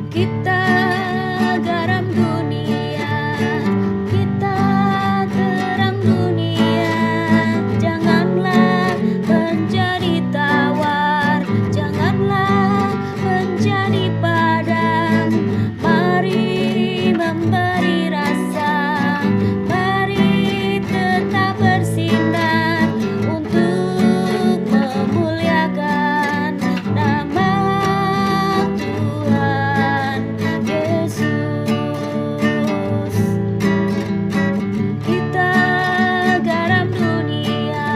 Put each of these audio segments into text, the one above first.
Kita garam dunia, kita terang dunia. Janganlah menjadi tawar, janganlah menjadi padam. Mari memberi rasa, mari tetap bersinar untuk memuliakan nama Tuhan Yesus. Kita garam dunia,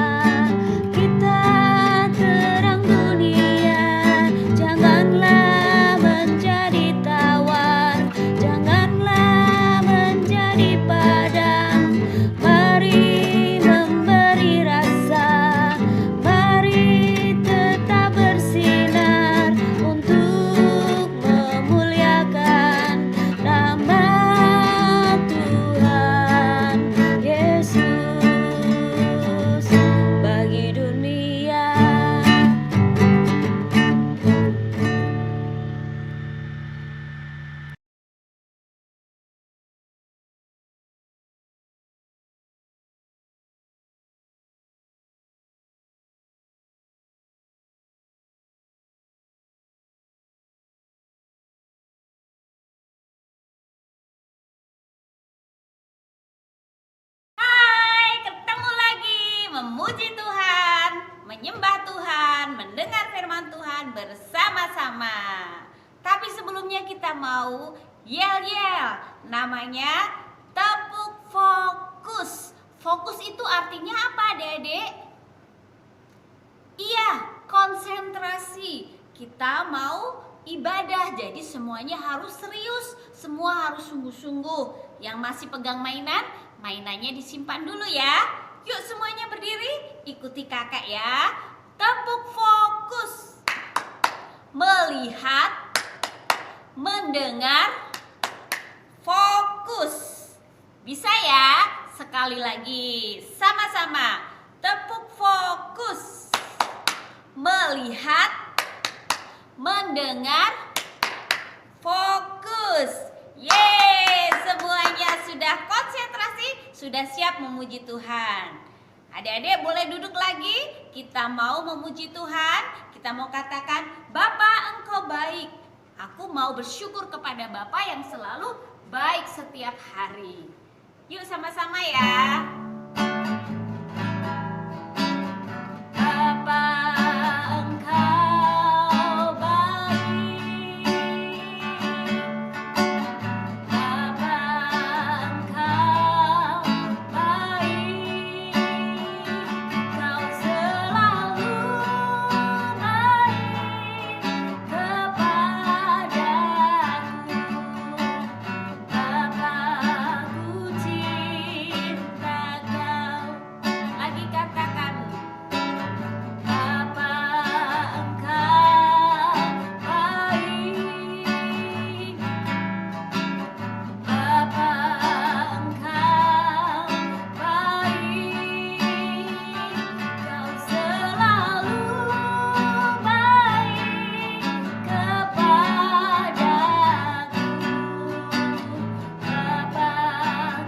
kita terang dunia. Janganlah menjadi tawar, janganlah menjadi padam. Mari memberi rasa, mari tetap bersinar untuk memuliakan nama Tuhan Yesus bagi dunia. Hai, ketemu lagi memuji Tuhan, menyembah Tuhan, mendengar firman Tuhan bersama-sama. Tapi sebelumnya kita mau yel-yel, namanya tepuk fokus. Fokus itu artinya apa, Adik-adik? Iya, konsentrasi. Kita mau ibadah, jadi semuanya harus serius, semua harus sungguh-sungguh. Yang masih pegang mainan, mainannya disimpan dulu ya. Yuk semuanya berdiri, ikuti kakak ya. Tepuk fokus. Melihat, mendengar, fokus. Bisa ya? Sekali lagi, sama-sama. Tepuk fokus. Melihat, mendengar, fokus. Yeay, semuanya sudah konsentrasi, sudah siap memuji Tuhan. Adik-adik boleh duduk lagi. Kita mau memuji Tuhan. Kita mau katakan, Bapa Engkau baik. Aku mau bersyukur kepada Bapa yang selalu baik setiap hari. Yuk sama-sama ya. Bapa Engkau baik, Bapa Engkau baik, Kau selalu baik kepadaku. Bapa, ku cinta Kau. Lagi katakan, Bapa Engkau baik, Bapa Engkau baik, Kau selalu baik kepadaku. Bapa,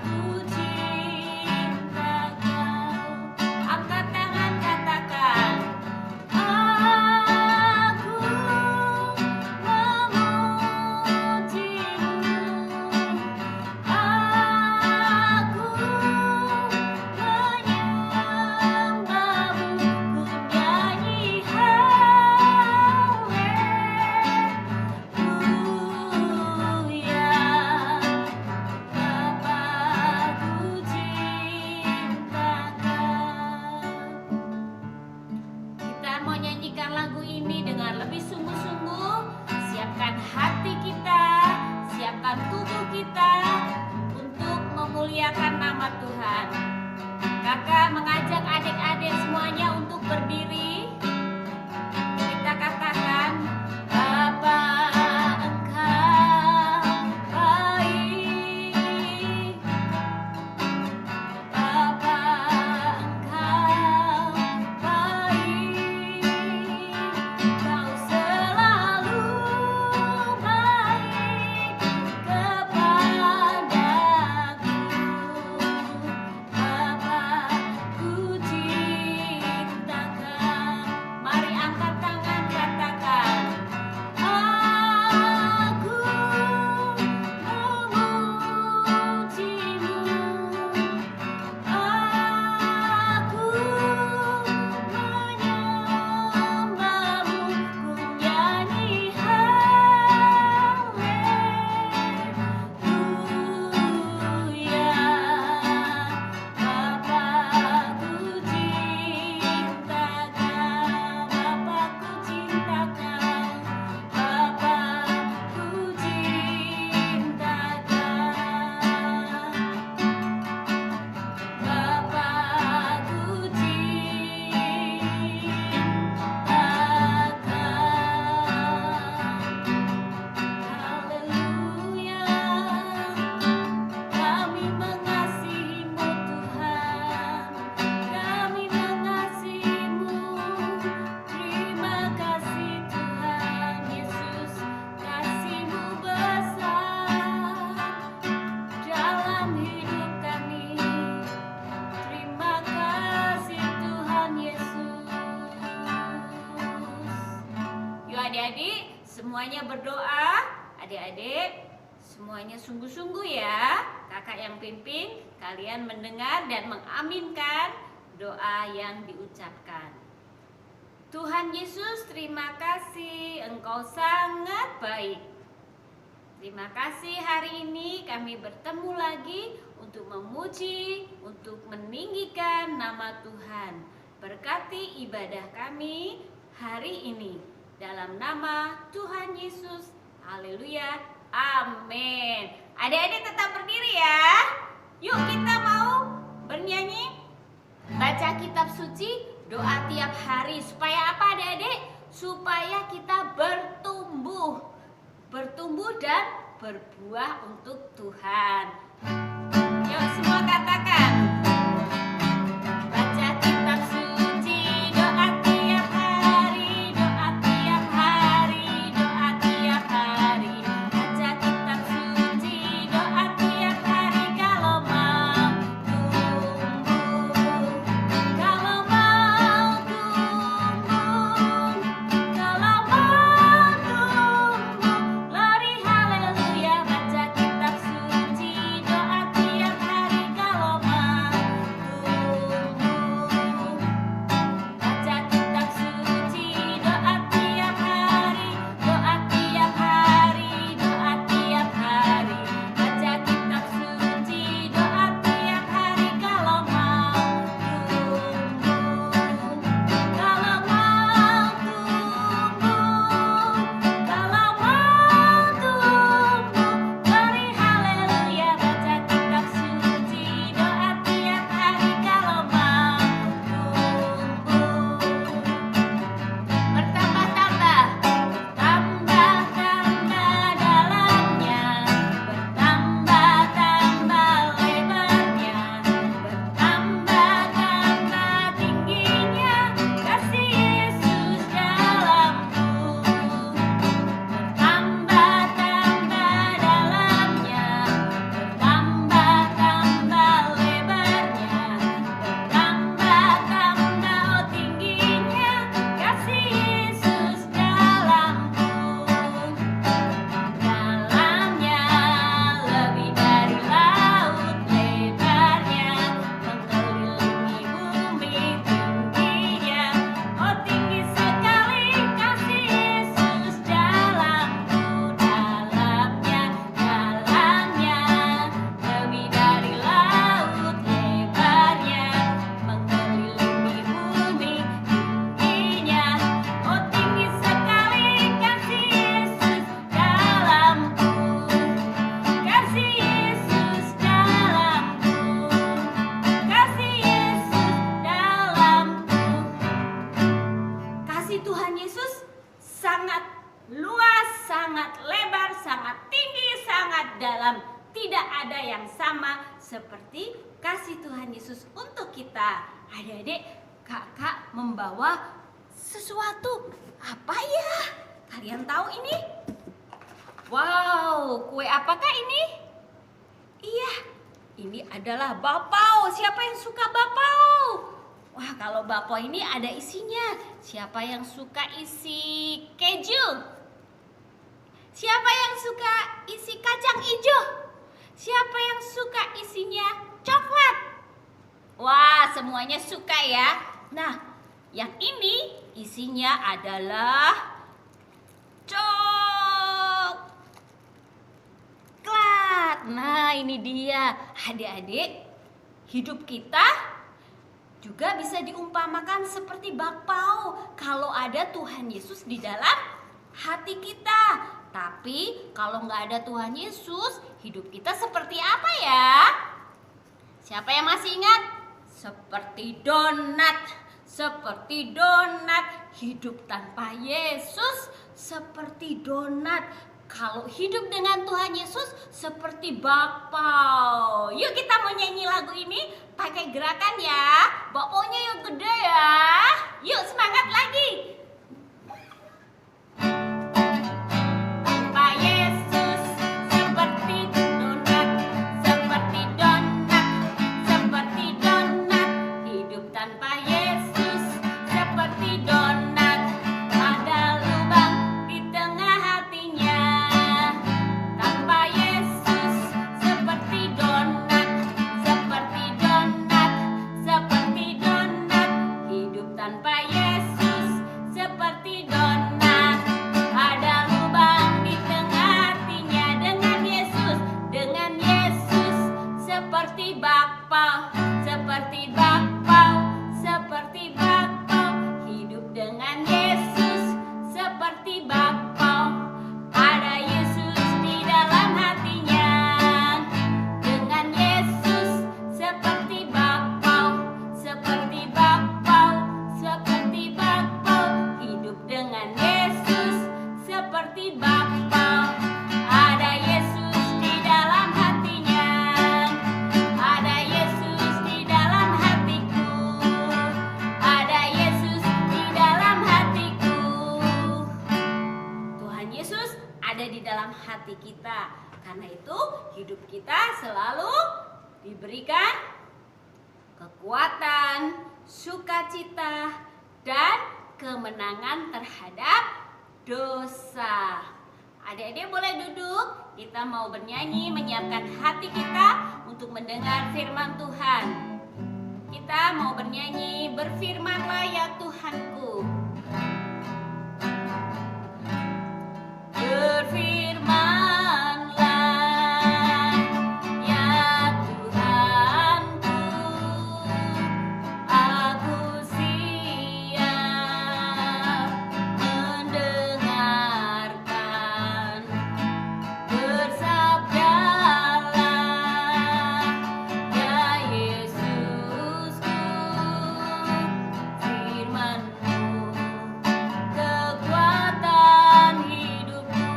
ku cinta Kau. Angkat tangan, katakan, aku memujimu, aku menyembahmu, ku nyanyi haleluya. Bapa, ku cinta Kau. Kita mau nyanyikan lagu ini dengan lebih sungguh-sungguh. Siapkan hati kita, siapkan tubuh kita untuk memuliakan nama Tuhan. Kakak mengajak adik-adik semuanya untuk berdiri. Kita katakan, Bapa Engkau baik, Bapa Engkau baik, adik-adik semuanya berdoa. Adik-adik semuanya sungguh-sungguh ya. Kakak yang pimpin, kalian mendengar dan mengaminkan doa yang diucapkan. Tuhan Yesus, terima kasih, Engkau sangat baik. Terima kasih hari ini kami bertemu lagi untuk memuji, untuk meninggikan nama Tuhan. Berkati ibadah kami hari ini. Dalam nama Tuhan Yesus. Haleluya. Amin. Adik-adik tetap berdiri ya. Yuk kita mau bernyanyi, baca kitab suci, doa tiap hari. Supaya apa adik-adik? Supaya kita bertumbuh dan berbuah untuk Tuhan. Yuk semua katakan, baca kitab suci, doa tiap hari, doa tiap hari, doa tiap hari. Baca kitab suci, doa tiap hari kalau mau tumbuh, kalau mau tumbuh, kalau mau tumbuh. Glory haleluya. Baca kitab suci, doa tiap hari kalau mau tumbuh. Baca kitab suci, doa tiap hari, doa tiap hari, doa tiap hari. Baca kitab suci, doa tiap hari kalau mau tumbuh, kalau mau tumbuh, kalau mau tumbuh. Glory haleluya. Baca kitab suci, doa tiap hari kalau mau tumbuh. Bertambah-tambah, bertambah-tambah dalamnya, bertambah-tambah lebarnya, bertambah-tambah tingginya, kasih Yesus dalamku. Bertambah-tambah dalamnya, bertambah-tambah lebarnya, bertambah-tambah tingginya, kasih Yesus dalamku. Dalamnya lebih dari laut lebarnya, mengelilingi bumi tingginya. Oh tinggi sekali kasih Yesus dalamku. Dalamnya lebih dari laut lebarnya, mengelilingi bumi tingginya. Oh tinggi sekali kasih Yesus dalamku. Kasih Yesus dalamku. Kasih Yesus dalamku. Kasih Tuhan Yesus sangat luas, sangat lebar, sangat tinggi, sangat dalam. Tidak ada yang sama seperti kasih Tuhan Yesus untuk kita. Adik-adik, kakak membawa sesuatu. Apa ya? Kalian tahu ini? Wow, kue apakah ini? Iya, ini adalah bapau. Siapa yang suka bapau? Wah, kalau bapau ini ada isinya. Siapa yang suka isi keju? Siapa yang suka isi kacang hijau? Siapa yang suka isinya coklat? Wah, semuanya suka ya. Nah, yang ini isinya adalah coklat. Nah, ini dia. Adik-adik, hidup kita juga bisa diumpamakan seperti bakpao kalau ada Tuhan Yesus di dalam hati kita. Tapi kalau nggak ada Tuhan Yesus, hidup kita seperti apa ya? Siapa yang masih ingat? Seperti donat. Seperti donat. Hidup tanpa Yesus seperti donat. Kalau hidup dengan Tuhan Yesus seperti bakpao. Yuk kita mau nyanyi lagu ini pakai gerakan ya. Bakpaunya yang gede ya. Yuk semangat lagi. Tanpa Yesus seperti donat, seperti donat, seperti donat. Hidup tanpa Yesus seperti donat. Ada lubang di hati kita. Karena itu hidup kita selalu diberikan kekuatan, sukacita, dan kemenangan terhadap dosa. Adik-adik boleh duduk. Kita mau bernyanyi, menyiapkan hati kita untuk mendengar firman Tuhan. Kita mau bernyanyi, berfirmanlah ya Tuhanku. Berfirmanlah ya Tuhanku, aku siap mendengarkan. Bersabdalah ya Yesusku, firman-Mu kekuatan hidupku.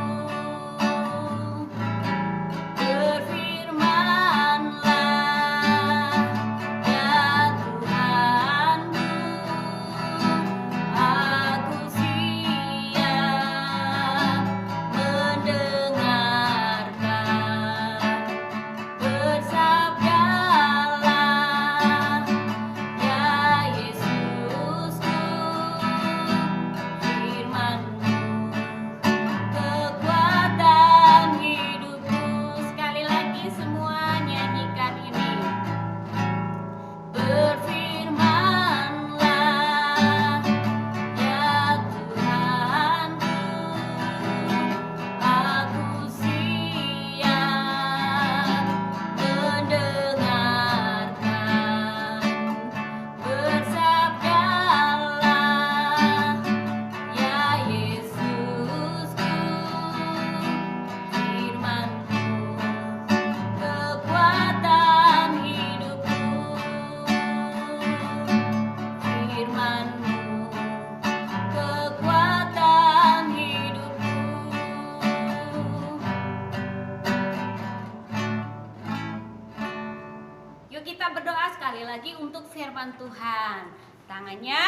Berfirmanlah ya Tuhanku, aku siap mendengarkan. Bersabdalah ya Yesusku, firman-Mu kekuatan hidupku. Sekali lagi semua nyanyikan ini. Berfirmanlah ya Tuhanku, aku siap mendengarkan. Bersabdalah ya Yesusku, firman-Mu kekuatan hidupku. Firman-Mu kekuatan hidupku. Yuk kita berdoa sekali lagi untuk firman Tuhan. Tangannya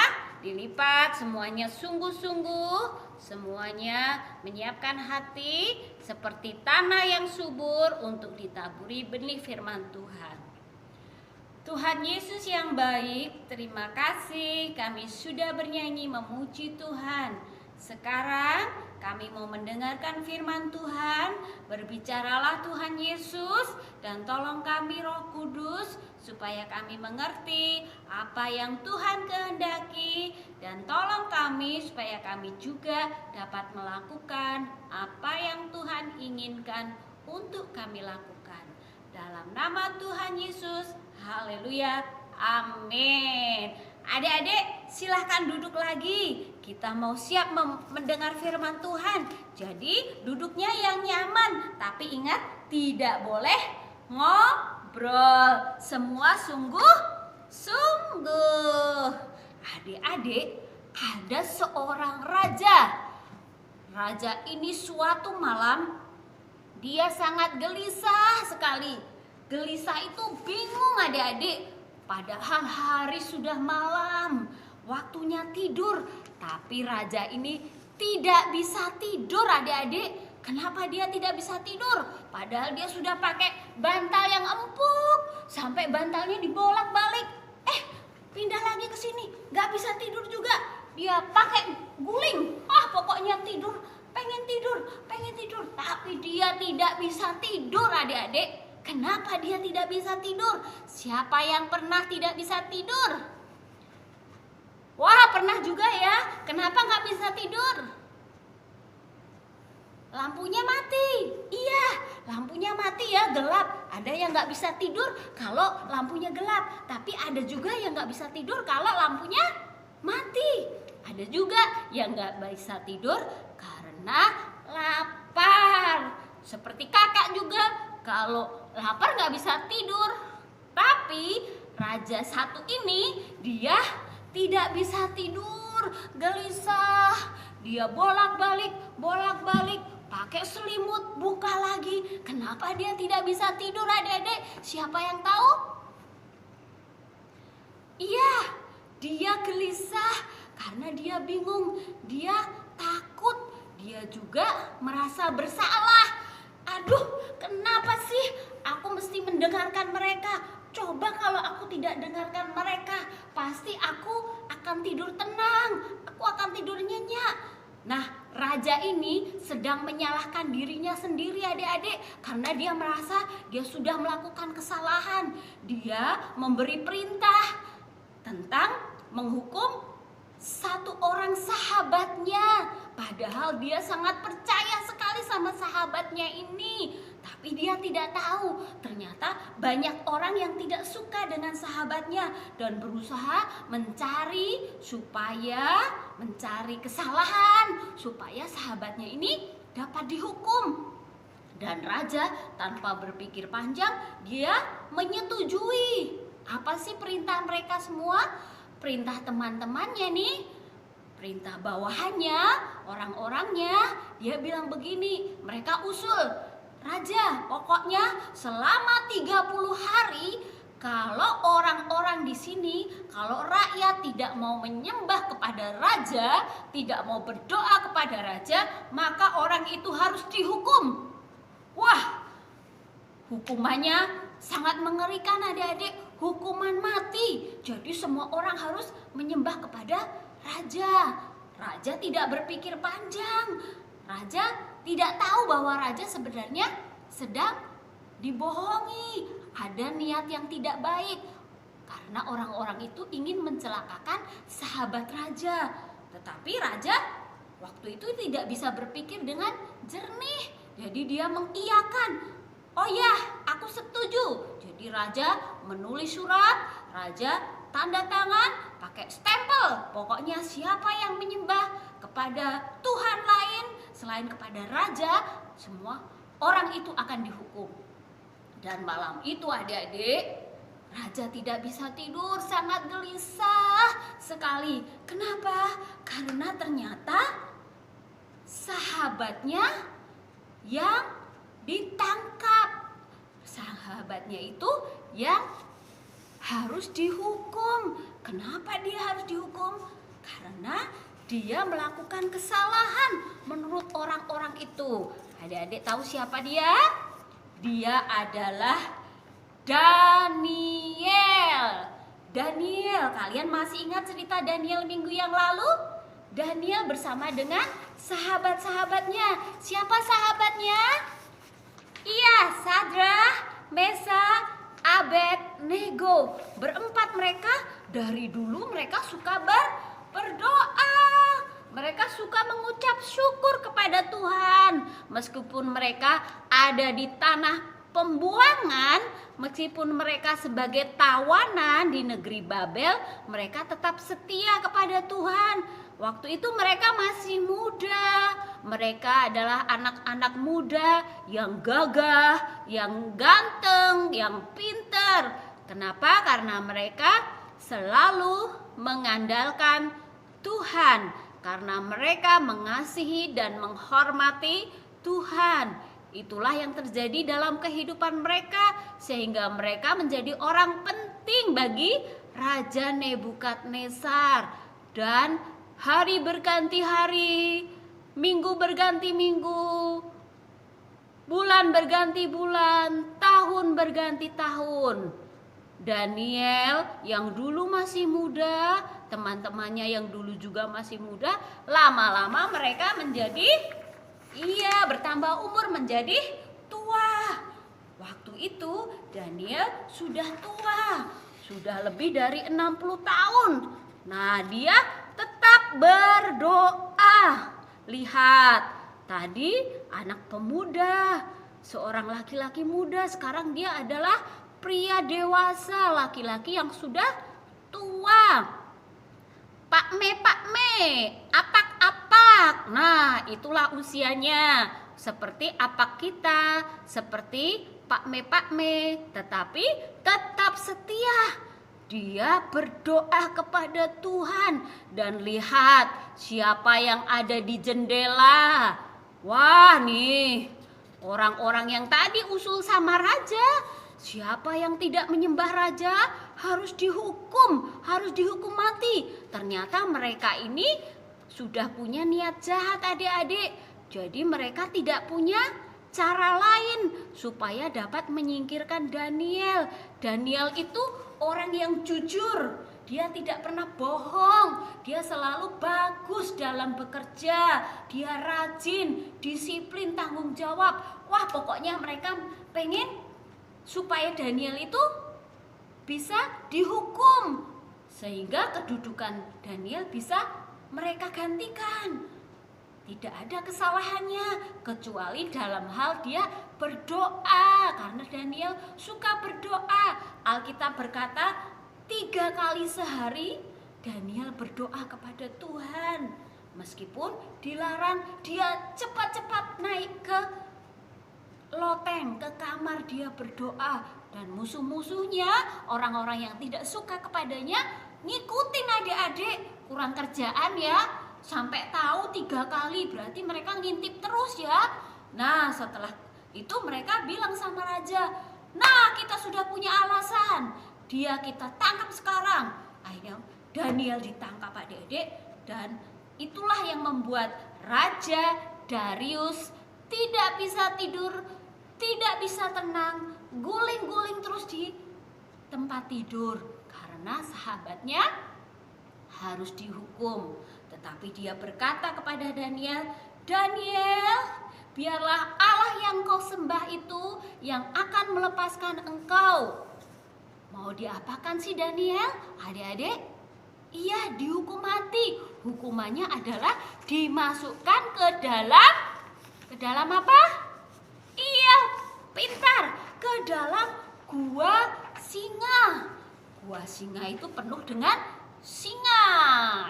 dilipat, semuanya sungguh-sungguh, semuanya menyiapkan hati seperti tanah yang subur untuk ditaburi benih firman Tuhan. Tuhan Yesus yang baik, terima kasih kami sudah bernyanyi memuji Tuhan. Sekarang kami mau mendengarkan firman Tuhan. Berbicaralah Tuhan Yesus dan tolong kami Roh Kudus supaya kami mengerti apa yang Tuhan kehendaki, dan tolong kami supaya kami juga dapat melakukan apa yang Tuhan inginkan untuk kami lakukan. Dalam nama Tuhan Yesus, haleluya, amin. Adik-adik silahkan duduk lagi. Kita mau siap mendengar firman Tuhan. Jadi duduknya yang nyaman, tapi ingat tidak boleh ngobrol. Semua sungguh-sungguh. Adik-adik, ada seorang raja. Raja ini suatu malam dia sangat gelisah sekali. Gelisah itu bingung adik-adik. Padahal hari sudah malam, waktunya tidur. Tapi raja ini tidak bisa tidur adik-adik. Kenapa dia tidak bisa tidur? Padahal dia sudah pakai bantal yang empuk. Sampai bantalnya dibolak-balik. Pindah lagi ke sini, gak bisa tidur juga. Dia pakai guling. Pokoknya tidur, pengen tidur. Tapi dia tidak bisa tidur adik-adik. Kenapa dia tidak bisa tidur? Siapa yang pernah tidak bisa tidur? Wah, pernah juga ya. Kenapa nggak bisa tidur? Lampunya mati. Iya, lampunya mati ya, gelap. Ada yang nggak bisa tidur kalau lampunya gelap. Tapi ada juga yang nggak bisa tidur kalau lampunya mati. Ada juga yang nggak bisa tidur karena lapar. Seperti kakak juga, kalau lapar nggak bisa tidur. Tapi raja satu ini dia tidak bisa tidur, gelisah. Dia bolak-balik, pakai selimut, buka lagi. Kenapa dia tidak bisa tidur adik-adik? Siapa yang tahu? Iya, dia gelisah karena dia bingung, dia takut, dia juga merasa bersalah. Aduh, kenapa sih aku mesti mendengarkan mereka? Coba kalau aku tidak dengarkan mereka, pasti aku akan tidur tenang, aku akan tidur nyenyak. Nah, raja ini sedang menyalahkan dirinya sendiri adik-adik, karena dia merasa dia sudah melakukan kesalahan. Dia memberi perintah tentang menghukum satu orang sahabatnya, padahal dia sangat percaya sekali sama sahabatnya ini. Tapi dia tidak tahu, ternyata banyak orang yang tidak suka dengan sahabatnya dan berusaha mencari kesalahan supaya sahabatnya ini dapat dihukum. Dan raja tanpa berpikir panjang, dia menyetujui. Apa sih perintah mereka semua? Perintah teman-temannya nih, perintah bawahannya, orang-orangnya. Dia bilang begini, mereka usul, raja, pokoknya selama 30 hari kalau orang-orang di sini, kalau rakyat tidak mau menyembah kepada raja, tidak mau berdoa kepada raja, maka orang itu harus dihukum. Wah, hukumannya sangat mengerikan adik-adik, hukuman mati. Jadi semua orang harus menyembah kepada raja. Raja tidak berpikir panjang. Raja tidak tahu bahwa raja sebenarnya sedang dibohongi. Ada niat yang tidak baik. Karena orang-orang itu ingin mencelakakan sahabat raja. Tetapi raja waktu itu tidak bisa berpikir dengan jernih. Jadi dia mengiyakan. Oh ya, aku setuju. Jadi raja menulis surat, raja tanda tangan, pakai stempel. Pokoknya siapa yang menyembah kepada Tuhan lain selain kepada raja, semua orang itu akan dihukum. Dan malam itu adik-adik, raja tidak bisa tidur, sangat gelisah sekali. Kenapa? Karena ternyata sahabatnya yang ditangkap. Sahabatnya itu yang harus dihukum. Kenapa dia harus dihukum? Karena dia melakukan kesalahan menurut orang-orang itu. Adik-adik tahu siapa dia? Dia adalah Daniel. Daniel, kalian masih ingat cerita Daniel minggu yang lalu? Daniel bersama dengan sahabat-sahabatnya. Siapa sahabatnya? Iya, Sadrah, Mesakh, Abednego. Berempat mereka dari dulu mereka suka berdoa. Mereka suka mengucap syukur kepada Tuhan. Meskipun mereka ada di tanah pembuangan, meskipun mereka sebagai tawanan di negeri Babel, mereka tetap setia kepada Tuhan. Waktu itu mereka masih muda. Mereka adalah anak-anak muda yang gagah, yang ganteng, yang pintar. Kenapa? Karena mereka selalu mengandalkan Tuhan. Karena mereka mengasihi dan menghormati Tuhan. Itulah yang terjadi dalam kehidupan mereka, sehingga mereka menjadi orang penting bagi Raja Nebukadnezar. Dan hari berganti hari, minggu berganti minggu, bulan berganti bulan, tahun berganti tahun. Daniel yang dulu masih muda, teman-temannya yang dulu juga masih muda, lama-lama mereka menjadi bertambah umur menjadi tua. Waktu itu Daniel sudah tua, sudah lebih dari 60 tahun. Nah, dia tetap berdoa. Lihat, tadi anak pemuda, seorang laki-laki muda, sekarang dia adalah pria dewasa, laki-laki yang sudah tua. Pakme, apak. Nah, itulah usianya. Seperti apak kita, seperti pakme, tetapi tetap setia. Dia berdoa kepada Tuhan. Dan lihat siapa yang ada di jendela. Wah, nih orang-orang yang tadi usul sama raja. Siapa yang tidak menyembah raja harus dihukum mati. Ternyata mereka ini sudah punya niat jahat adik-adik. Jadi mereka tidak punya cara lain supaya dapat menyingkirkan Daniel. Daniel itu orang yang jujur, dia tidak pernah bohong, dia selalu bagus dalam bekerja, dia rajin, disiplin, tanggung jawab. Wah, pokoknya mereka pengen supaya Daniel itu bisa dihukum, sehingga kedudukan Daniel bisa mereka gantikan. Tidak ada kesalahannya kecuali dalam hal dia berdoa, karena Daniel suka berdoa. Alkitab berkata 3 kali sehari Daniel berdoa kepada Tuhan. Meskipun dilarang, dia cepat-cepat naik ke loteng, ke kamar, dia berdoa. Dan musuh-musuhnya, orang-orang yang tidak suka kepadanya, ngikutin adik-adik. Kurang kerjaan ya, sampai tahu 3 kali, berarti mereka ngintip terus ya. Nah, setelah itu mereka bilang sama raja, nah kita sudah punya alasan, dia kita tangkap sekarang. Akhirnya Daniel ditangkap adik-adik, dan itulah yang membuat Raja Darius tidak bisa tidur, tidak bisa tenang, guling-guling terus di tempat tidur karena sahabatnya harus dihukum. Tetapi dia berkata kepada Daniel, Daniel, biarlah Allah yang kau sembah itu yang akan melepaskan engkau. Mau diapakan sih Daniel? Adik-adik? Iya, dihukum mati. Hukumannya adalah dimasukkan ke dalam apa? Iya, pintar. Ke dalam gua singa. Gua singa itu penuh dengan singa.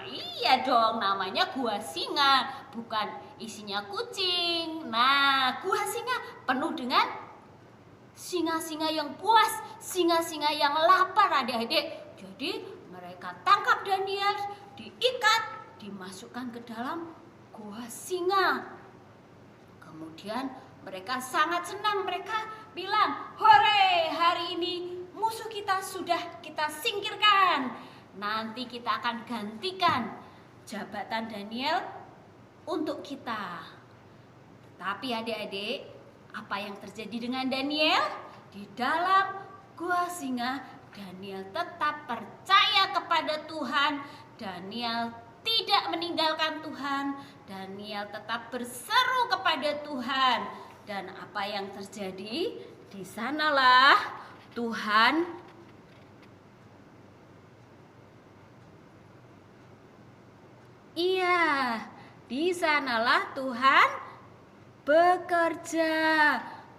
Iya dong, namanya gua singa, bukan isinya kucing. Nah, gua singa penuh dengan singa-singa yang puas, singa-singa yang lapar adik-adik. Jadi mereka tangkap Daniel, diikat, dimasukkan ke dalam gua singa. Kemudian mereka sangat senang, mereka bilang, hore, hari ini musuh kita sudah kita singkirkan. Nanti kita akan gantikan jabatan Daniel untuk kita. Tetapi adik-adik, apa yang terjadi dengan Daniel? Di dalam gua singa, Daniel tetap percaya kepada Tuhan. Daniel tidak meninggalkan Tuhan. Daniel tetap berseru kepada Tuhan. Dan apa yang terjadi? Di sanalah Tuhan di sanalah Tuhan bekerja,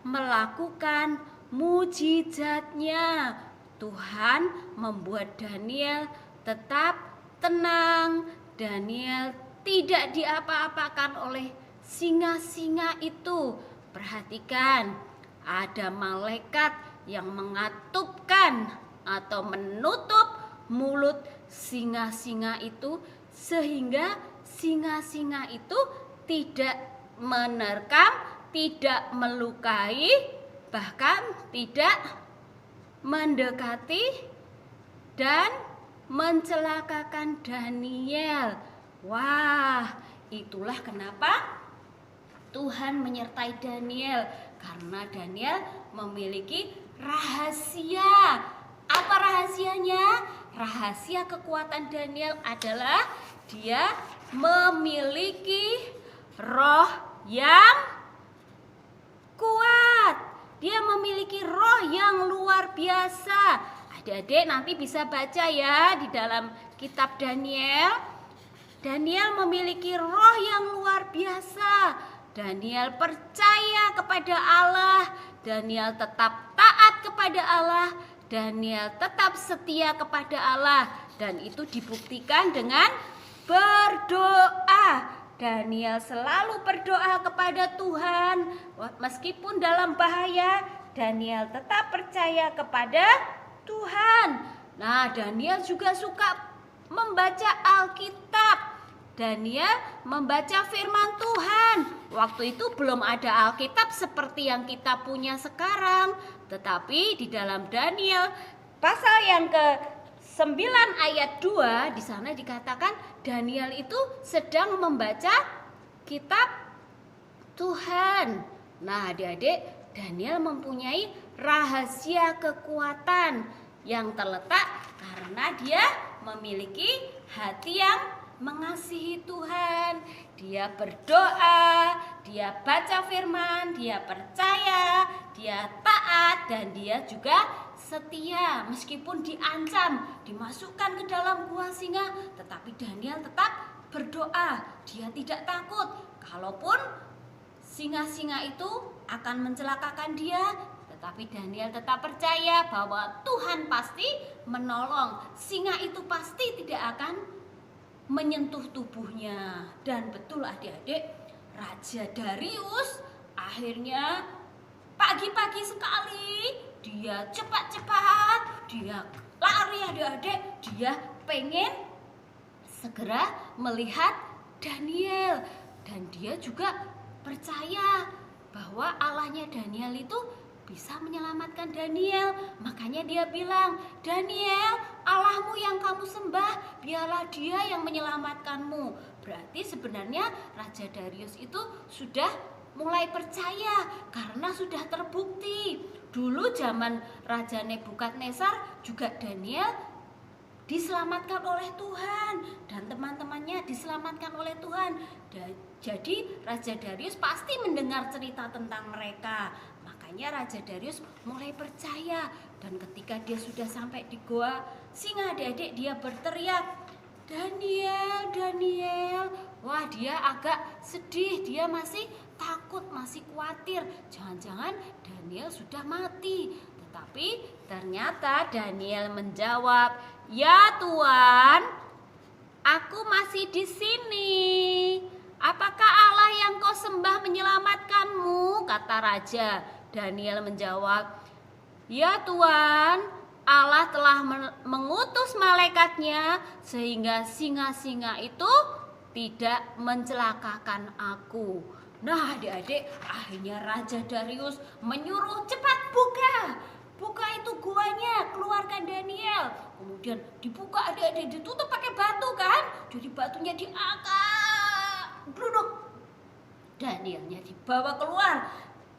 melakukan mujizatnya. Tuhan membuat Daniel tetap tenang. Daniel tidak diapa-apakan oleh singa-singa itu. Perhatikan, ada malaikat yang mengatupkan atau menutup mulut singa-singa itu, sehingga singa-singa itu tidak menerkam, tidak melukai, bahkan tidak mendekati dan mencelakakan Daniel. Wah, itulah kenapa Tuhan menyertai Daniel, karena Daniel memiliki rahasia. Apa rahasianya? Rahasia kekuatan Daniel adalah dia memiliki roh yang kuat. Dia memiliki roh yang luar biasa. Adik-adik nanti bisa baca ya di dalam kitab Daniel. Daniel memiliki roh yang luar biasa. Daniel percaya kepada Allah. Daniel tetap taat kepada Allah. Daniel tetap setia kepada Allah. Dan itu dibuktikan dengan berdoa. Daniel selalu berdoa kepada Tuhan. Meskipun dalam bahaya, Daniel tetap percaya kepada Tuhan. Nah, Daniel juga suka membaca Alkitab. Daniel membaca firman Tuhan. Waktu itu belum ada Alkitab seperti yang kita punya sekarang. Tetapi di dalam Daniel pasal yang ke-9 ayat 2, di sana dikatakan Daniel itu sedang membaca kitab Tuhan. Nah, adik-adik, Daniel mempunyai rahasia kekuatan yang terletak karena dia memiliki hati yang mengasihi Tuhan. Dia berdoa, dia baca firman, dia percaya, dia taat, dan dia juga setia. Meskipun diancam, dimasukkan ke dalam gua singa, tetapi Daniel tetap berdoa. Dia tidak takut. Kalaupun singa-singa itu akan mencelakakan dia, tetapi Daniel tetap percaya bahwa Tuhan pasti menolong. Singa itu pasti tidak akan menyentuh tubuhnya. Dan betul adik-adik, Raja Darius akhirnya pagi-pagi sekali dia cepat-cepat, dia lari adik-adik, dia pengen segera melihat Daniel. Dan dia juga percaya bahwa Allahnya Daniel itu bisa menyelamatkan Daniel. Makanya dia bilang, Daniel, Allahmu yang kamu sembah, biarlah dia yang menyelamatkanmu. Berarti sebenarnya Raja Darius itu sudah mulai percaya karena sudah terbukti. Dulu zaman Raja Nebukadnezar juga Daniel diselamatkan oleh Tuhan dan teman-temannya diselamatkan oleh Tuhan. Jadi Raja Darius pasti mendengar cerita tentang mereka. Makanya Raja Darius mulai percaya. Dan ketika dia sudah sampai di goa singa, adik-adik, dia berteriak, Daniel, Daniel. Wah, dia agak sedih, dia masih takut, masih khawatir. Jangan-jangan Daniel sudah mati. Tetapi ternyata Daniel menjawab, ya Tuhan, aku masih di sini. Apakah Allah yang kau sembah menyelamatkanmu? Kata raja. Daniel menjawab, ya Tuhan, Allah telah mengutus malaikatnya sehingga singa-singa itu tidak mencelakakan aku. Nah, adik-adik, akhirnya Raja Darius menyuruh cepat buka itu guanya, keluarkan Daniel. Kemudian dibuka, adik-adik, ditutup pakai batu kan. Jadi batunya diangkat, duduk. Danielnya dibawa keluar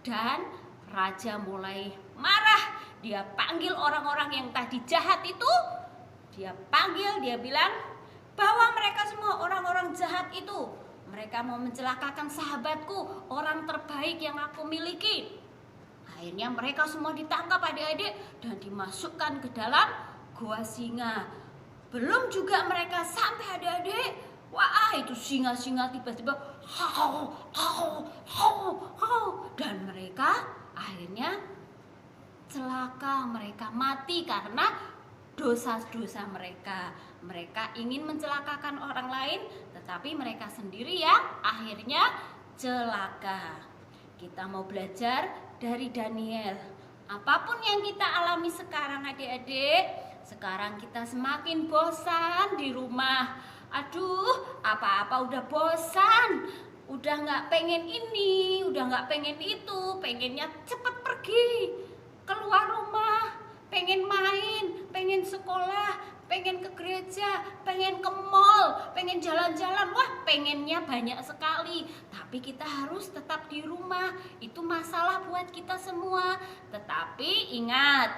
dan raja mulai marah. Dia panggil orang-orang yang tadi jahat itu. Dia panggil, dia bilang, bawa mereka semua, orang-orang jahat itu. Mereka mau mencelakakan sahabatku, orang terbaik yang aku miliki. Akhirnya mereka semua ditangkap adik-adik dan dimasukkan ke dalam goa singa. Belum juga mereka sampai adik-adik, wah itu singa-singa tiba-tiba dan mereka akhirnya celaka, mereka mati karena dosa-dosa mereka. Mereka ingin mencelakakan orang lain, tetapi mereka sendiri yang akhirnya celaka. Kita mau belajar dari Daniel. Apapun yang kita alami sekarang adik-adik, sekarang kita semakin bosan di rumah. Aduh, apa-apa udah bosan. Udah gak pengen ini, udah gak pengen itu, pengennya cepet pergi keluar rumah, pengen main, pengen sekolah, pengen ke gereja, pengen ke mall, pengen jalan-jalan. Wah, pengennya banyak sekali. Tapi kita harus tetap di rumah. Itu masalah buat kita semua. Tetapi ingat,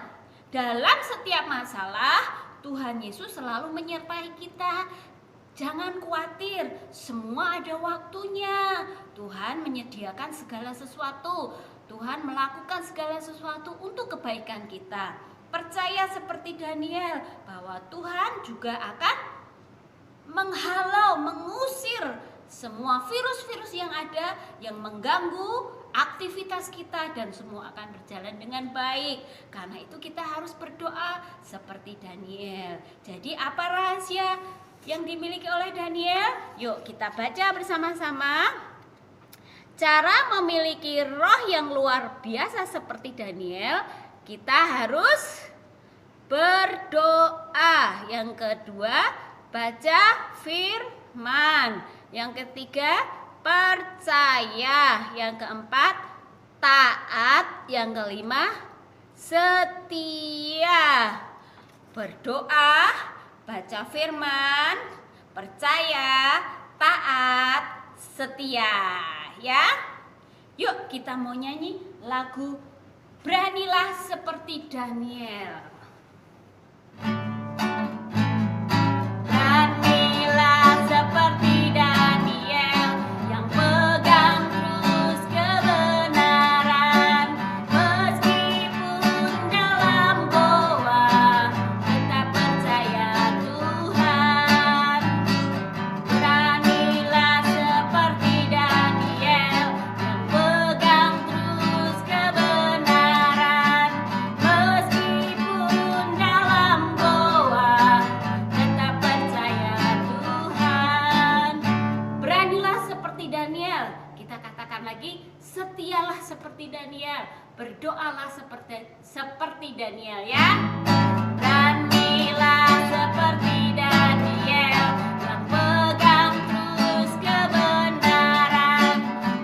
dalam setiap masalah Tuhan Yesus selalu menyertai kita. Jangan khawatir, semua ada waktunya. Tuhan menyediakan segala sesuatu. Tuhan melakukan segala sesuatu untuk kebaikan kita. Percaya seperti Daniel bahwa Tuhan juga akan menghalau, mengusir semua virus-virus yang ada yang mengganggu aktivitas kita, dan semua akan berjalan dengan baik. Karena itu kita harus berdoa seperti Daniel. Jadi apa rahasia yang dimiliki oleh Daniel? Yuk kita baca bersama-sama. Cara memiliki roh yang luar biasa seperti Daniel, kita harus berdoa. Yang kedua, baca firman. Yang ketiga, percaya. Yang keempat, taat. Yang kelima, setia. Berdoa, baca firman, percaya, taat, setia. Ya, Yuk kita mau nyanyi lagu Beranilah Seperti Daniel. Beranilah seperti Daniel yang pegang terus kebenaran, meskipun dalam goa tetap percaya Tuhan. Beranilah seperti Daniel yang pegang terus kebenaran, meskipun dalam goa tetap percaya Tuhan. Beranilah seperti Daniel. Kita katakan lagi, setialah seperti Daniel, berdoalah seperti Daniel ya. Beranilah seperti Daniel yang pegang terus kebenaran,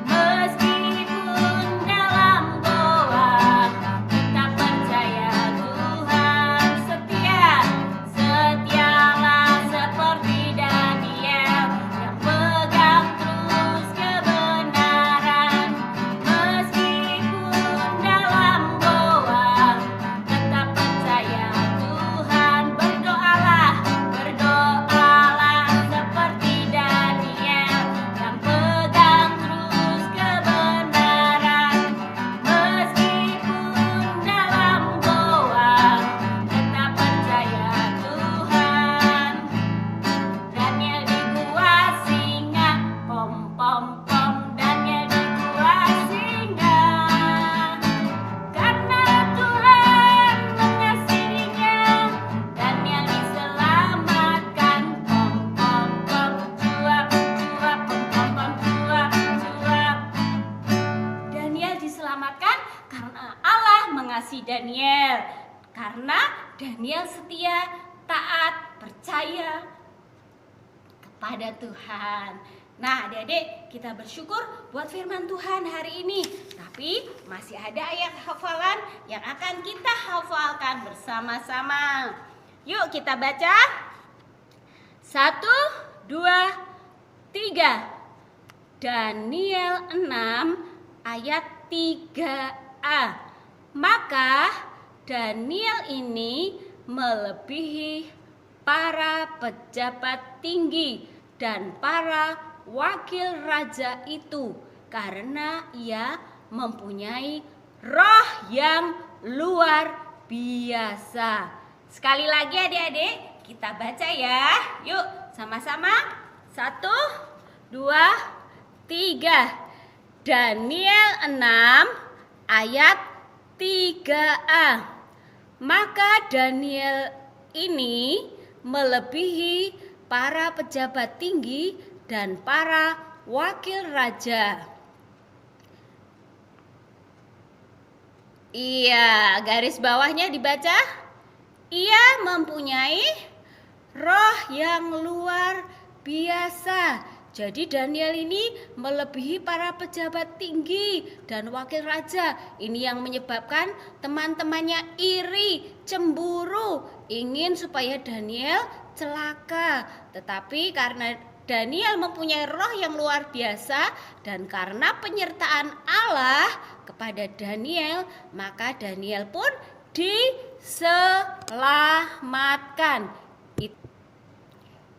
meskipun dalam goa tetap percaya Tuhan. Setialah seperti Daniel yang pegang terus kebenaran, meskipun dalam goa tetap percaya Tuhan. Berdoalah seperti Daniel yang pegang terus kebenaran, meskipun dalam goa tetap percaya Tuhan. Daniel di gua singa, pom pom pom. Daniel di gua singa, karena Tuhan mengasihinya. Daniel diselamatkan, pom pom pom. Cuap cuap, pom pom pom. Cuap cuap. Daniel diselamatkan karena Allah mengasihi Daniel. Karena Daniel setia, taat, percaya kepada Tuhan. Nah, adik-adik, kita bersyukur buat firman Tuhan hari ini. Tapi masih ada ayat hafalan yang akan kita hafalkan bersama-sama. Yuk kita baca. 1, 2, 3. Daniel 6 ayat 3a. Maka Daniel ini melebihi para pejabat tinggi dan para wakil raja itu karena ia mempunyai roh yang luar biasa. Sekali lagi adik-adik, kita baca ya. Yuk sama-sama. 1, 2, 3. Daniel 6 ayat 3a. Maka Daniel ini melebihi para pejabat tinggi dan para wakil raja. Iya, garis bawahnya dibaca. Ia mempunyai roh yang luar biasa. Jadi Daniel ini melebihi para pejabat tinggi dan wakil raja. Ini yang menyebabkan teman-temannya iri, cemburu, ingin supaya Daniel celaka. Tetapi karena Daniel mempunyai roh yang luar biasa dan karena penyertaan Allah kepada Daniel, maka Daniel pun diselamatkan.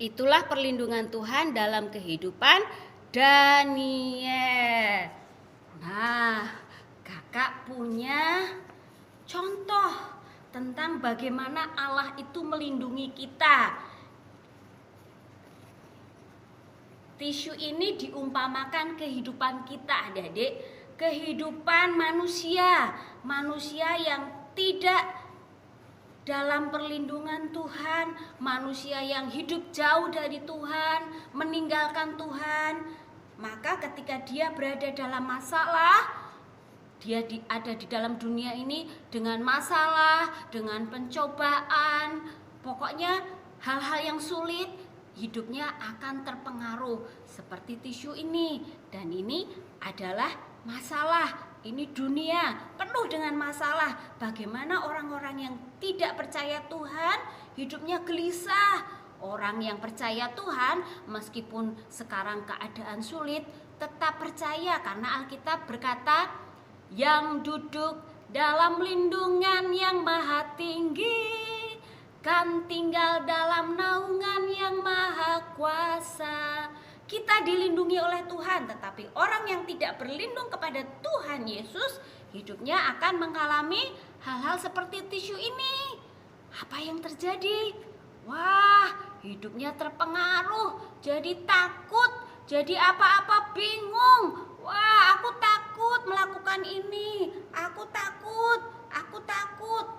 Itulah perlindungan Tuhan dalam kehidupan Daniel. Nah, kakak punya contoh tentang bagaimana Allah itu melindungi kita. Tisu ini diumpamakan kehidupan kita, adik-adik. Kehidupan manusia yang tidak dalam perlindungan Tuhan, manusia yang hidup jauh dari Tuhan, meninggalkan Tuhan. Maka ketika dia berada dalam masalah, dia ada di dalam dunia ini dengan masalah, dengan pencobaan, pokoknya hal-hal yang sulit, hidupnya akan terpengaruh seperti tisu ini. Dan ini adalah masalah. Ini dunia penuh dengan masalah. Bagaimana orang-orang yang tidak percaya Tuhan hidupnya gelisah, Orang yang percaya Tuhan, meskipun sekarang keadaan sulit, tetap percaya karena Alkitab berkata, yang duduk dalam lindungan yang maha tinggi, kan tinggal dalam naungan yang maha kuasa. Kita dilindungi oleh Tuhan, tetapi orang yang tidak berlindung kepada Tuhan Yesus, hidupnya akan mengalami hal-hal seperti tisu ini. Apa yang terjadi? Wah, hidupnya terpengaruh, jadi takut, jadi apa-apa bingung. Wah, aku takut melakukan ini, aku takut,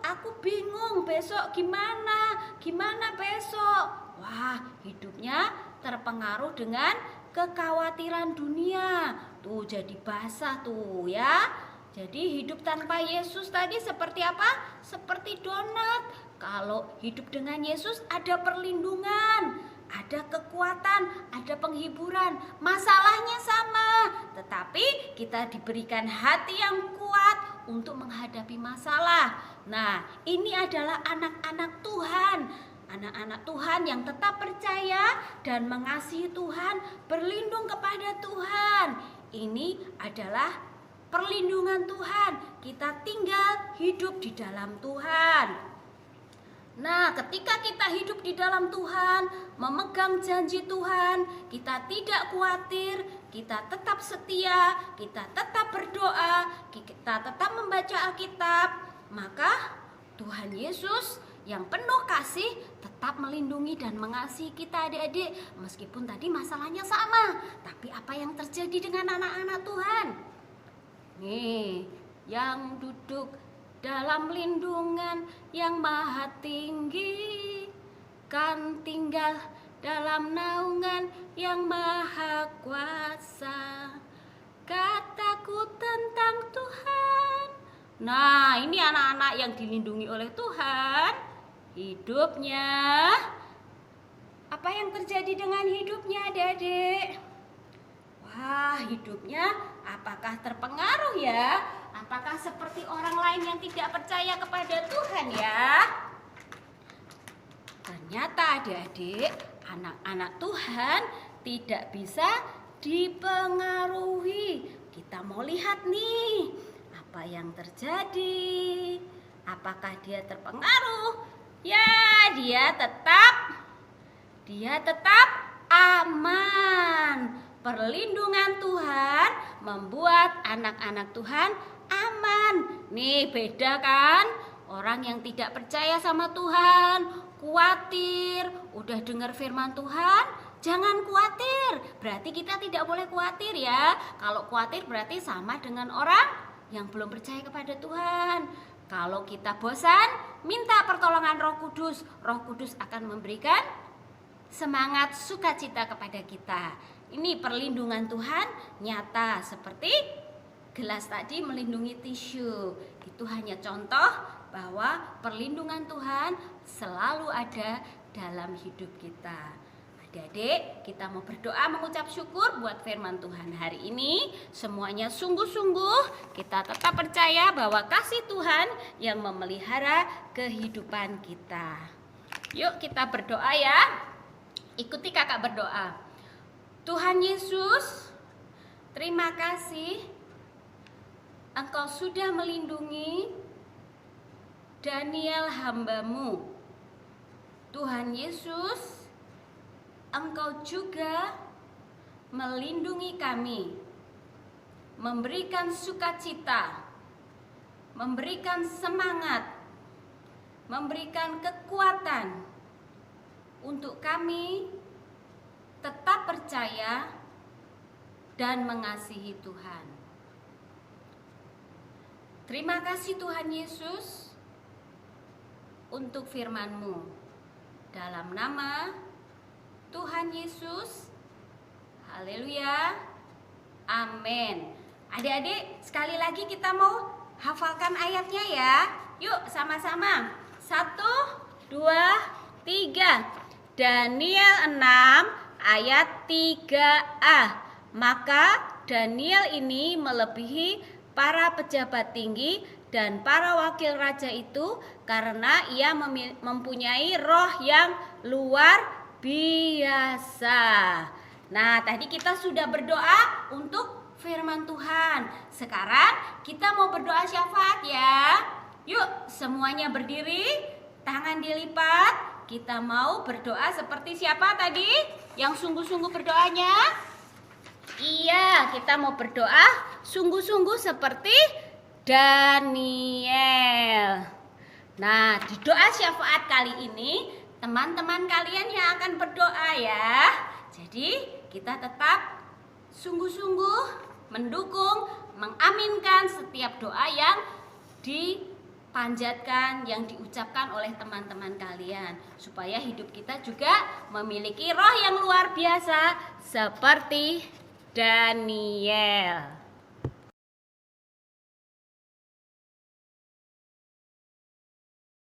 aku bingung besok gimana besok. Wah, hidupnya terpengaruh dengan kekhawatiran dunia. Tuh jadi basah tuh ya. Jadi hidup tanpa Yesus tadi seperti apa? Seperti donat. Kalau hidup dengan Yesus ada perlindungan, ada kekuatan, ada penghiburan. Masalahnya sama, tetapi kita diberikan hati yang kuat untuk menghadapi masalah. Nah, ini adalah anak-anak Tuhan. Anak-anak Tuhan yang tetap percaya dan mengasihi Tuhan, berlindung kepada Tuhan. Ini adalah perlindungan Tuhan. Kita tinggal hidup di dalam Tuhan. Nah, ketika kita hidup di dalam Tuhan, memegang janji Tuhan, kita tidak khawatir, kita tetap setia, kita tetap berdoa, kita tetap membaca Alkitab, maka Tuhan Yesus yang penuh kasih tetap melindungi dan mengasihi kita adik-adik. Meskipun tadi masalahnya sama, tapi apa yang terjadi dengan anak-anak Tuhan? Nih, yang duduk dalam lindungan yang maha tinggi, kan tinggal dalam naungan yang maha kuasa. Kataku tentang Tuhan. Nah, ini anak-anak yang dilindungi oleh Tuhan, hidupnya. Apa yang terjadi dengan hidupnya adik-adik? Wah, hidupnya apakah terpengaruh ya? Apakah seperti orang lain yang tidak percaya kepada Tuhan ya? Ternyata adik-adik, anak-anak Tuhan tidak bisa dipengaruhi. Kita mau lihat nih, apa yang terjadi? Apakah dia terpengaruh? Ya, dia tetap aman. Perlindungan Tuhan membuat anak-anak Tuhan aman. Nih beda kan? Orang yang tidak percaya sama Tuhan, khawatir, udah dengar firman Tuhan, jangan khawatir. Berarti kita tidak boleh khawatir ya. Kalau khawatir berarti sama dengan orang yang belum percaya kepada Tuhan. Kalau kita bosan, minta pertolongan Roh Kudus. Roh Kudus akan memberikan semangat sukacita kepada kita. Ini perlindungan Tuhan nyata seperti gelas tadi melindungi tisu. Itu hanya contoh bahwa perlindungan Tuhan selalu ada dalam hidup kita. Adik-adik, kita mau berdoa mengucap syukur buat firman Tuhan hari ini. Semuanya sungguh-sungguh kita tetap percaya bahwa kasih Tuhan yang memelihara kehidupan kita. Yuk kita berdoa ya. Ikuti kakak berdoa. Tuhan Yesus, terima kasih Engkau sudah melindungi Daniel hamba-Mu. Tuhan Yesus, Engkau juga melindungi kami, memberikan sukacita, memberikan semangat, memberikan kekuatan untuk kami tetap percaya dan mengasihi Tuhan. Terima kasih Tuhan Yesus untuk firman-Mu. Dalam nama Tuhan Yesus, haleluya, amin. Adik-adik, sekali lagi kita mau hafalkan ayatnya ya. Yuk sama-sama. 1, 2, 3. Daniel 6 ayat 3a. Maka Daniel ini melebihi para pejabat tinggi dan para wakil raja itu karena ia mempunyai roh yang luar biasa. Nah, tadi kita sudah berdoa untuk firman Tuhan. Sekarang kita mau berdoa syafaat ya. Yuk, semuanya berdiri, tangan dilipat. Kita mau berdoa seperti siapa tadi? Yang sungguh-sungguh berdoanya? Iya, kita mau berdoa sungguh-sungguh seperti Daniel. Nah, di doa syafaat kali ini teman-teman kalian yang akan berdoa ya. Jadi kita tetap sungguh-sungguh mendukung, mengaminkan setiap doa yang dipanjatkan, yang diucapkan oleh teman-teman kalian, supaya hidup kita juga memiliki roh yang luar biasa seperti Daniel.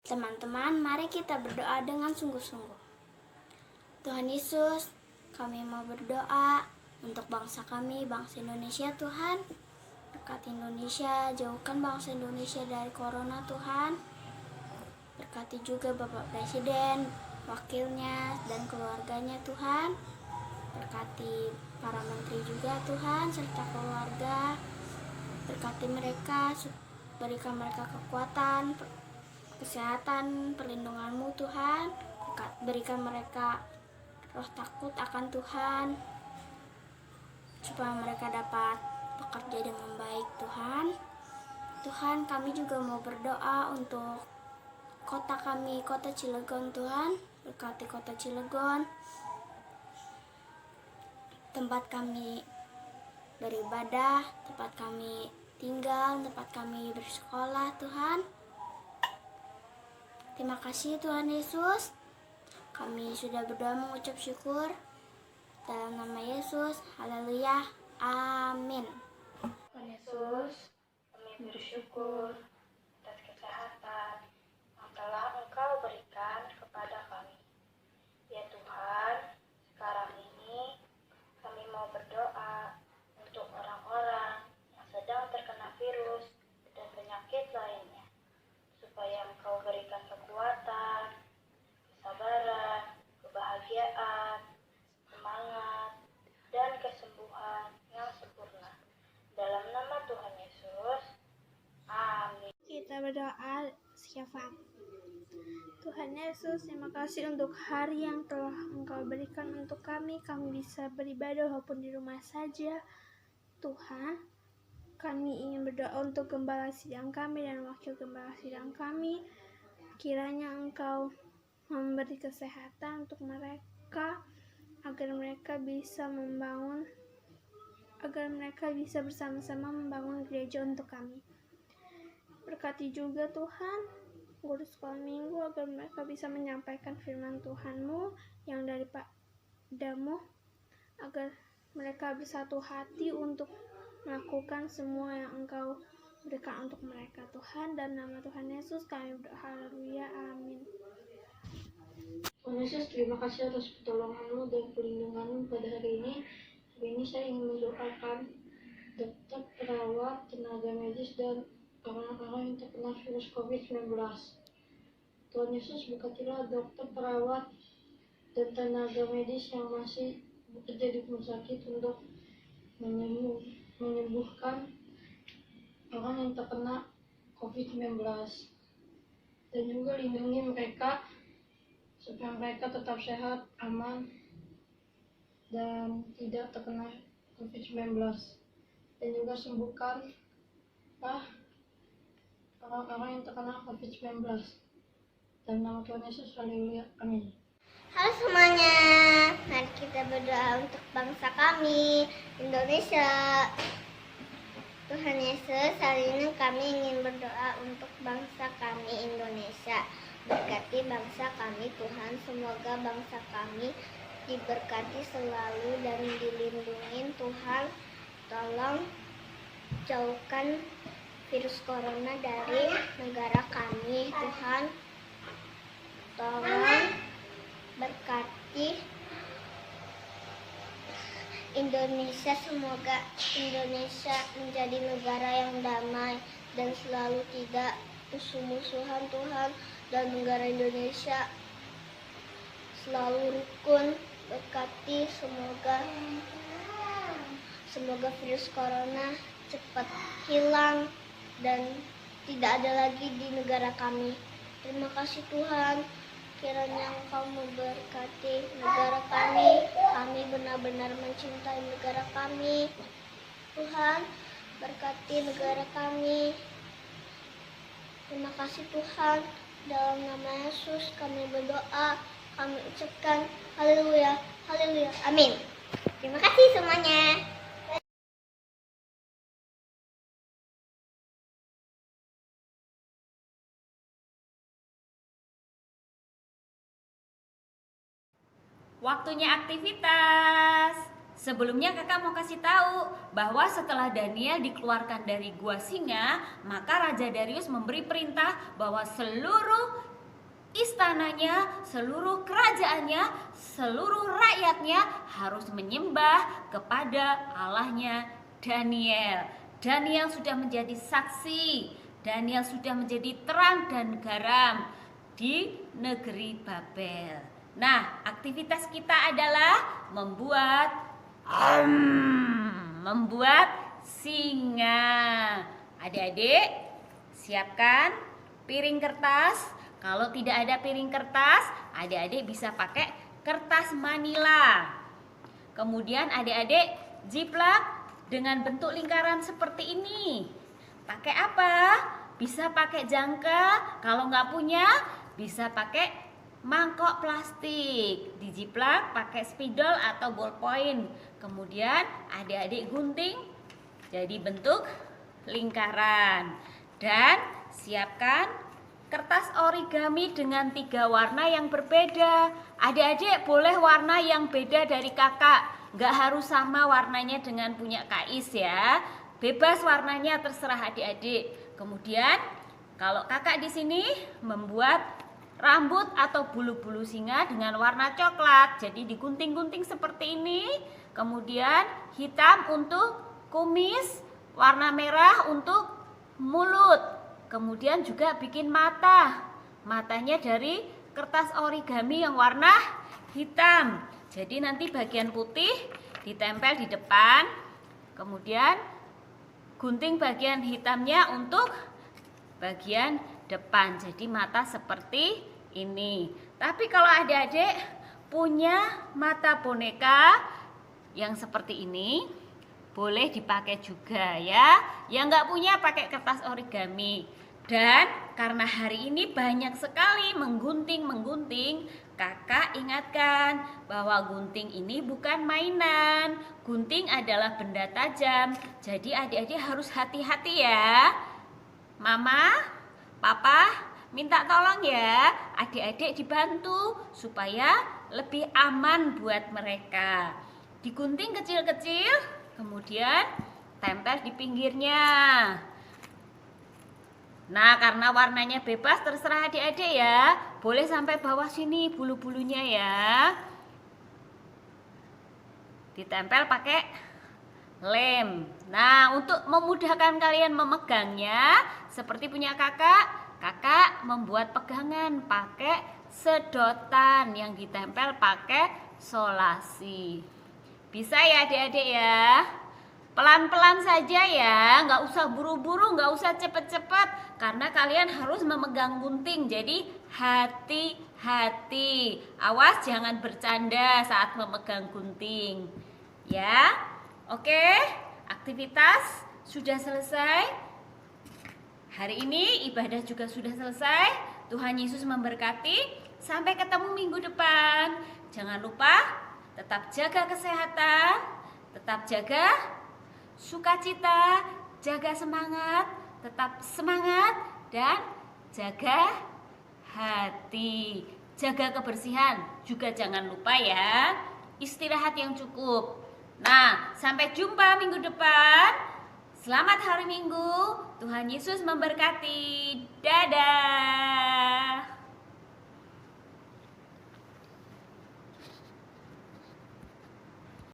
Teman-teman, mari kita berdoa dengan sungguh-sungguh. Tuhan Yesus, kami mau berdoa untuk bangsa kami, bangsa Indonesia Tuhan. Berkati Indonesia, jauhkan bangsa Indonesia dari corona Tuhan. Berkati juga Bapak Presiden, wakilnya, dan keluarganya Tuhan. Berkati para menteri juga Tuhan, serta keluarga. Berkati mereka, berikan mereka kekuatan, kesehatan, perlindungan-Mu Tuhan. Berikan mereka roh takut akan Tuhan, supaya mereka dapat bekerja dengan baik Tuhan. Tuhan, kami juga mau berdoa untuk kota kami, kota Cilegon Tuhan. Berkati kota Cilegon, tempat kami beribadah, tempat kami tinggal, tempat kami bersekolah Tuhan. Terima kasih Tuhan Yesus. Kami sudah berdoa mengucap syukur. Dalam nama Yesus, haleluya, amin. Tuhan Yesus, kami bersyukur atas kesehatan yang telah Engkau berikan kepada kami. Ya Tuhan, sekarang ini kami mau berdoa untuk orang-orang yang sedang terkena virus dan penyakit lainnya, supaya Engkau berikan kekuatan, kesabaran, kebahagiaan, semangat, dan kesembuhan yang sempurna. Dalam nama Tuhan Yesus, amin. Kita berdoa syafaat. Tuhan Yesus, terima kasih untuk hari yang telah Engkau berikan untuk kami. Kami bisa beribadah walaupun di rumah saja. Tuhan, kami ingin berdoa untuk gembala sidang kami dan wakil gembala sidang kami. Kiranya Engkau memberi kesehatan untuk mereka, agar mereka bisa bersama-sama membangun gereja untuk kami. Berkati juga Tuhan guru sekolah minggu, agar mereka bisa menyampaikan firman Tuhan-Mu yang daripadamu, agar mereka bersatu hati untuk melakukan semua yang Engkau berikan untuk mereka Tuhan. Dan nama Tuhan Yesus kami berdoa, haleluya, amin. Tuhan Yesus, terima kasih atas pertolongan-Mu dan perlindungan-Mu pada hari ini. Hari ini saya ingin mendoakan dokter, perawat, tenaga medis, dan orang-orang yang terkena virus COVID-19. Tuhan Yesus, berkatilah dokter, perawat, dan tenaga medis yang masih bekerja di rumah sakit untuk menyembuhkan orang yang terkena COVID-19. Dan juga lindungi mereka supaya mereka tetap sehat, aman, dan tidak terkena COVID-19. Dan juga sembuhkan orang-orang yang terkena COVID-19. Dan nama Tuhan Yesus, haleluya, amin. Halo semuanya, mari kita berdoa untuk bangsa kami, Indonesia. Tuhan Yesus, hari ini kami ingin berdoa untuk bangsa kami, Indonesia. Berkati bangsa kami Tuhan, semoga bangsa kami diberkati selalu dan dilindungi Tuhan. Tolong jauhkan virus corona dari negara kami Tuhan. Tolong berkati Indonesia, semoga Indonesia menjadi negara yang damai dan selalu tidak musuh-musuhan Tuhan. Dan negara Indonesia selalu rukun, berkati semoga virus corona cepat hilang dan tidak ada lagi di negara kami. Terima kasih Tuhan, kiranya Engkau memberkati negara kami. Kami benar-benar mencintai negara kami. Tuhan, berkati negara kami. Terima kasih Tuhan, dalam nama Yesus kami berdoa, kami ucapkan haleluya, haleluya, amin. Terima kasih semuanya. Waktunya aktivitas. Sebelumnya kakak mau kasih tahu bahwa setelah Daniel dikeluarkan dari gua singa, maka Raja Darius memberi perintah bahwa seluruh istananya, seluruh kerajaannya, seluruh rakyatnya harus menyembah kepada Allahnya Daniel. Daniel sudah menjadi saksi, Daniel sudah menjadi terang dan garam di negeri Babel. Nah, aktivitas kita adalah membuat singa. Adik-adik, siapkan piring kertas. Kalau tidak ada piring kertas, adik-adik bisa pakai kertas manila. Kemudian adik-adik jiplak dengan bentuk lingkaran seperti ini. Pakai apa? Bisa pakai jangka. Kalau nggak punya, bisa pakai mangkok plastik, dijiplak pakai spidol atau ballpoint. Kemudian adik-adik gunting jadi bentuk lingkaran. Dan siapkan kertas origami dengan 3 warna yang berbeda. Adik-adik boleh warna yang beda dari kakak, nggak harus sama warnanya dengan punya Kak Is ya. Bebas warnanya, terserah adik-adik. Kemudian kalau kakak di sini membuat rambut atau bulu-bulu singa dengan warna coklat, jadi digunting-gunting seperti ini. Kemudian hitam untuk kumis, warna merah untuk mulut. Kemudian juga bikin matanya dari kertas origami yang warna hitam. Jadi nanti bagian putih ditempel di depan, kemudian gunting bagian hitamnya untuk bagian depan. Jadi mata seperti ini. Tapi kalau adik-adik punya mata boneka yang seperti ini, boleh dipakai juga ya. Yang nggak punya pakai kertas origami. Dan karena hari ini banyak sekali menggunting, kakak ingatkan bahwa gunting ini bukan mainan. Gunting adalah benda tajam. Jadi adik-adik harus hati-hati ya. Mama, Papa, minta tolong ya, adik-adik dibantu supaya lebih aman buat mereka. Digunting kecil-kecil, kemudian tempel di pinggirnya. Nah, karena warnanya bebas, terserah adik-adik ya. Boleh sampai bawah sini bulu-bulunya ya. Ditempel pakai lem. Nah, untuk memudahkan kalian memegangnya, seperti punya kakak membuat pegangan pakai sedotan yang ditempel pakai solasi. Bisa ya adik-adik ya. Pelan-pelan saja ya, nggak usah buru-buru, nggak usah cepet-cepet, karena kalian harus memegang gunting. Jadi hati-hati, awas jangan bercanda saat memegang gunting. Ya, oke, aktivitas sudah selesai. Hari ini ibadah juga sudah selesai. Tuhan Yesus memberkati. Sampai ketemu minggu depan. Jangan lupa tetap jaga kesehatan, tetap jaga sukacita, jaga semangat, tetap semangat, dan jaga hati. Jaga kebersihan juga jangan lupa ya. Istirahat yang cukup. Nah, sampai jumpa minggu depan. Selamat hari Minggu. Tuhan Yesus memberkati. Dadah.